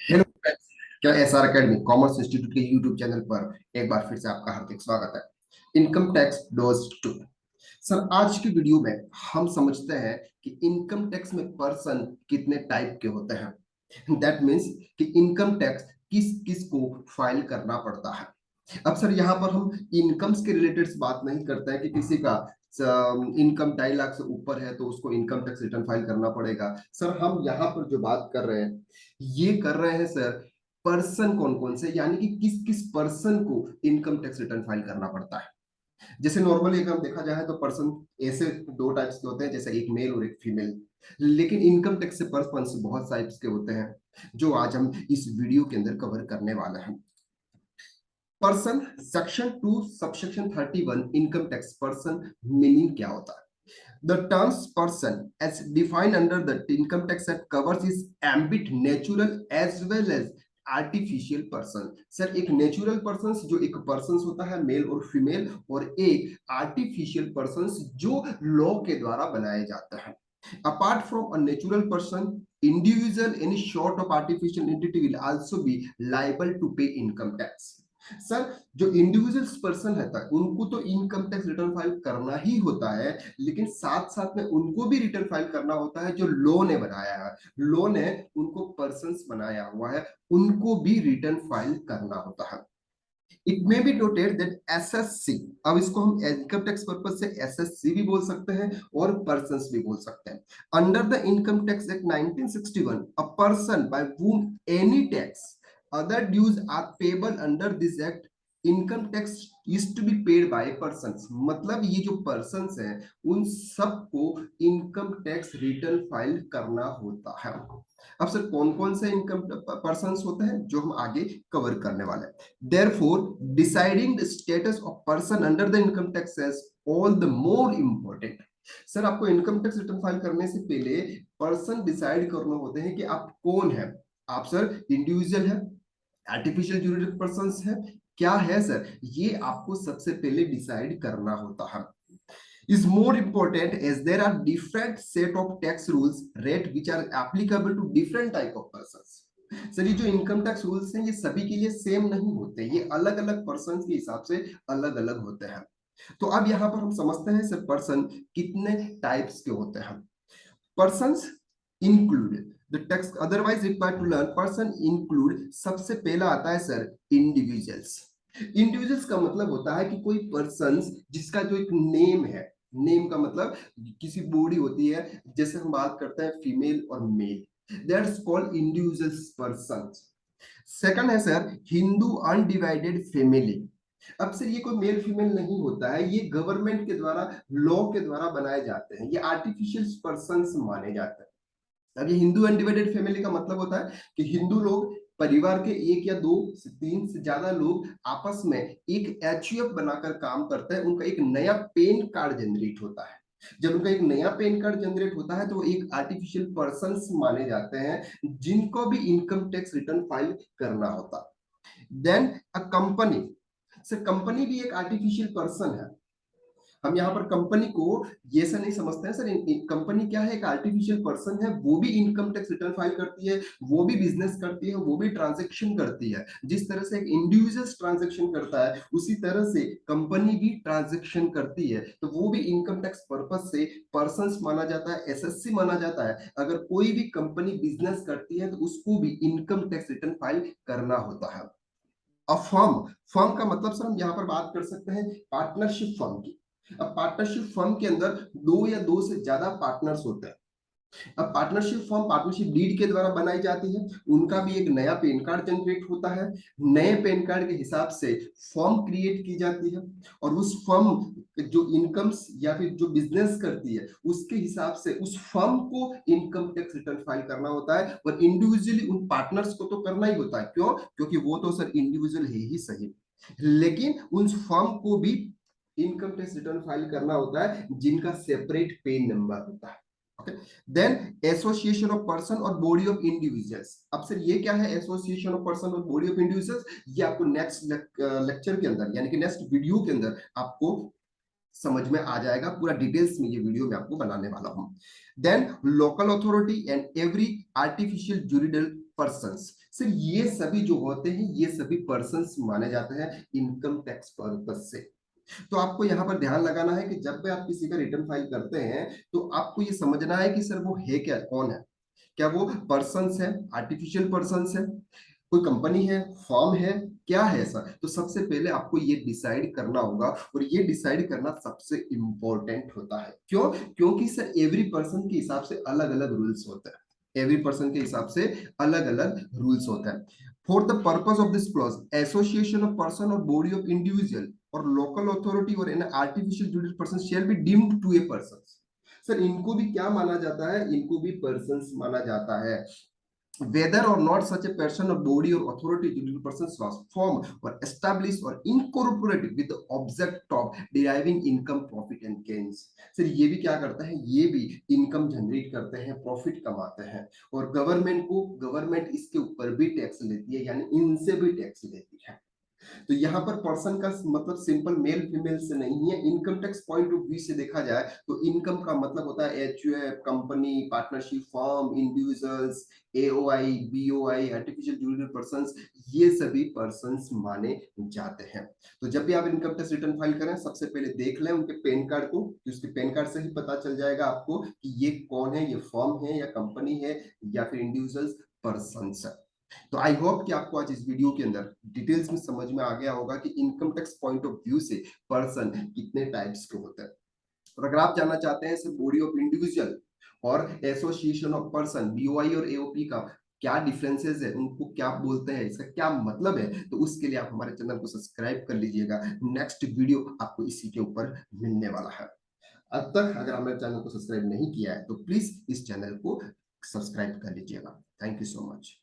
Hello friends, क्या SR academy commerce institute के YouTube channel पर एक बार फिर से आपका हार्दिक स्वागत है। Income tax dose two. Sir, आज की वीडियो में हम समझते हैं कि इनकम टैक्स में पर्सन कितने टाइप के होते हैं। दैट मीन्स कि इनकम टैक्स किस किस को फाइल करना पड़ता है। अब सर, यहाँ पर हम इनकम्स के रिलेटेड बात नहीं करते हैं कि किसी का इनकम 2.5 लाख से ऊपर है तो उसको इनकम टैक्स रिटर्न फाइल करना पड़ेगा। सर, हम यहाँ पर जो बात कर रहे हैं ये कर रहे हैं सर, पर्सन कौन कौन से, यानी कि किस किस पर्सन को इनकम टैक्स रिटर्न फाइल करना पड़ता है। जैसे नॉर्मली अगर हम देखा जाए तो पर्सन ऐसे दो टाइप्स के होते हैं, जैसे एक मेल और एक फीमेल। लेकिन इनकम टैक्स से पर्सन बहुत टाइप्स के होते हैं, जो आज हम इस वीडियो के अंदर कवर करने वाले हैं। Person section 2 subsection 31 income tax person meaning क्या होता है। The terms person as defined under the income tax act covers is ambit natural as well as artificial person. Sir, एक नेचुरल पर्सन जो एक पर्सन होता है मेल और female, और एक आर्टिफिशियल पर्सन जो लॉ के द्वारा बनाए जाते हैं। Apart from a natural person, individual any sort of artificial entity will also be liable to pay income tax. Sir, जो इंडिविजुअल पर्सन है तक उनको तो इनकम टैक्स रिटर्न फाइल करना ही होता है, लेकिन साथ साथ में उनको भी रिटर्न फाइल करना होता है जो लॉ ने बनाया है। लॉ ने उनको पर्सन्स बनाया हुआ है, उनको भी रिटर्न फाइल करना होता है। It may be noted that SSC, अब इसको हम इनकम टैक्स पर्पस से एसएससी भी बोल सकते हैं और पर्सन्स भी बोल सकते हैं। Under the income tax act 1961, a person by whom any tax other dues are payable under this act, income tax is to be paid by persons. मतलब ये जो पर्सन्स हैं उन सबको इनकम टैक्स रिटर्न फाइल करना होता है। अब सर, कौन कौन से इनकम पर्सन्स होते हैं जो हम आगे कवर करने वाले हैं। Therefore, deciding the status of person under the income tax is all the more important. Sir, आपको इनकम टैक्स रिटर्न फाइल करने से पहले पर्सन डिसाइड करना होते हैं कि आप कौन है। आप सर इंडिविजुअल है, आर्टिफिशियल ज्यूरिडिक पर्सन है, क्या है सर, ये आपको सबसे पहले डिसाइड करना होता है। Is more important as there are different set of tax rules rate which are applicable to different type of persons. Sir, ये जो इनकम टैक्स रूल्स हैं ये सभी के लिए सेम नहीं होते, ये अलग अलग पर्सन के हिसाब से अलग अलग होते हैं। तो अब यहाँ पर हम समझते हैं सर पर्सन कितने टाइप्स के होते हैं। Persons include the tax otherwise required to learn. Person include सबसे पहला आता है सर इंडिविजुअल्स। इंडिविजुअल्स का मतलब होता है कि कोई पर्सन जिसका जो एक नेम है, नेम का मतलब किसी बॉडी होती है, जैसे हम बात करते हैं फीमेल और male, that's called individuals person. Second है सर हिंदू अनडिवाइडेड फैमिली। अब सर ये कोई मेल फीमेल नहीं होता है, ये गवर्नमेंट के द्वारा लॉ के द्वारा बनाए जाते हैं, ये आर्टिफिशियल पर्सन माने जाते हैं। अब ये हिंदू अनडिवाइडेड फैमिली का मतलब होता है कि हिंदू लोग परिवार के एक या दो से तीन से ज्यादा लोग आपस में एक एचयूएफ बनाकर काम करते हैं, उनका एक नया पेन कार्ड जनरेट होता है। जब उनका एक नया पेन कार्ड जनरेट होता है तो वो एक आर्टिफिशियल पर्सन माने जाते हैं जिनको भी इनकम टैक्स रिटर्न फाइल करना होता है। Then a company, sir company भी एक आर्टिफिशियल पर्सन है। हम यहाँ पर कंपनी को ये से नहीं समझते हैं सर, कंपनी क्या है, एक आर्टिफिशियल पर्सन है, वो भी इनकम टैक्स रिटर्न फाइल करती है, वो भी बिजनेस करती है, वो भी ट्रांजेक्शन करती है। जिस तरह से एक इंडिविजुअल ट्रांजेक्शन करता है उसी तरह से कंपनी भी ट्रांजेक्शन करती है, तो वो भी इनकम टैक्स पर्पज से पर्सन माना जाता है, एसएससी माना जाता है। अगर कोई भी कंपनी बिजनेस करती है तो उसको भी इनकम टैक्स रिटर्न फाइल करना होता है। अब फर्म, फर्म का मतलब सर हम यहाँ पर बात कर सकते हैं पार्टनरशिप फर्म की। अब पार्टनरशिप फर्म के अंदर दो या दो से ज्यादा पार्टनर्स होते हैं। अब पार्टनरशिप फॉर्म पार्टनरशिप डीड के द्वारा बनाई जाती है, उनका भी एक नया पेन कार्ड जनरेट होता है, नए पेन कार्ड के हिसाब से फॉर्म क्रिएट की जाती है, और उस फॉर्म जो इनकम्स या फिर जो बिजनेस करती है उसके हिसाब से उस फर्म को इनकम टैक्स रिटर्न फाइल करना होता है। और इंडिविजुअली उन पार्टनर्स को तो करना ही होता है, क्यों, क्योंकि वो तो सर इंडिविजुअल है ही सही, लेकिन उन फर्म को भी इनकम टैक्स रिटर्न फाइल करना होता है जिनका सेपरेट पेन नंबर होता है। देन एसोसिएशन ऑफ पर्सन और बॉडी ऑफ इंडिविजुअल्स। अब सर ये क्या है एसोसिएशन ऑफ पर्सन और बॉडी ऑफ इंडिविजुअल्स, ये आपको नेक्स्ट लेक्चर के अंदर यानी कि नेक्स्ट वीडियो के अंदर आपको समझ में आ जाएगा, पूरा डिटेल्स में ये वीडियो मैं आपको बनाने वाला हूं। Then local authority and every artificial persons. Sir ये सभी जो होते हैं ये सभी पर्सन्स माने जाते हैं इनकम टैक्स पर्पज से। तो आपको यहाँ पर ध्यान लगाना है कि जब भी आप किसी का रिटर्न फाइल करते हैं तो आपको ये समझना है कि सर वो है क्या, कौन है। क्या वो पर्सन्स है, आर्टिफिशियल पर्सन्स है, कोई कंपनी है, फॉर्म है, क्या है ऐसा। तो सबसे पहले आपको ये डिसाइड करना होगा और ये डिसाइड करना सबसे इंपॉर्टेंट होता है। क्यों? क्योंकि सर एवरी पर्सन के हिसाब से अलग अलग रूल्स होते हैं, एवरी पर्सन के हिसाब से अलग अलग रूल्स होते हैं। For the purpose of this clause, association of person और बॉडी ऑफ इंडिविजुअल और लोकल अथॉरिटी और an artificial judicial person shall be deemed to a person. Sir इनको भी क्या माना जाता है, इनको भी पर्सन्स माना जाता है। whether or not such a person or body or authority juridical persons was formed or established or incorporated with the object of deriving income profit and gains। Sir ये भी क्या करता है, ये भी इनकम जनरेट करते हैं, प्रॉफिट कमाते हैं। और गवर्नमेंट इसके ऊपर भी टैक्स लेती है, यानी इनसे भी टैक्स लेती है। तो यहाँ पर पर्सन का मतलब सिंपल मेल फीमेल से नहीं है। Income tax point of view से देखा जाए तो इनकम का मतलब होता है HUF, company, partnership, firm, individuals, AOI, BOI, artificial juridical persons, ये सभी पर्संस माने जाते हैं। तो जब भी आप इनकम टैक्स रिटर्न फाइल करें सबसे पहले देख लें उनके पैन कार्ड को, कि उसके पैन कार्ड से ही पता चल जाएगा आपको कि ये कौन है, ये फर्म है या कंपनी है या फिर इंडिविजुअल्स पर्संस है। तो आई होप कि आपको आज इस वीडियो के अंदर डिटेल्स में समझ में आ गया होगा कि income tax point of view से पर्सन कितने टाइप्स के होते हैं। और अगर आप जानना चाहते हैं सिर्फ बॉडी ऑफ इंडिविजुअल और एसोसिएशन ऑफ पर्सन, बीओआई और एओपी का क्या डिफरेंसेस है, उनको क्या बोलते हैं, इसका क्या मतलब है, तो उसके लिए आप हमारे चैनल को सब्सक्राइब कर लीजिएगा। नेक्स्ट वीडियो आपको इसी के ऊपर मिलने वाला है। अब तक अगर हमारे चैनल को सब्सक्राइब नहीं किया है तो प्लीज इस चैनल को सब्सक्राइब कर लीजिएगा। Thank you so much.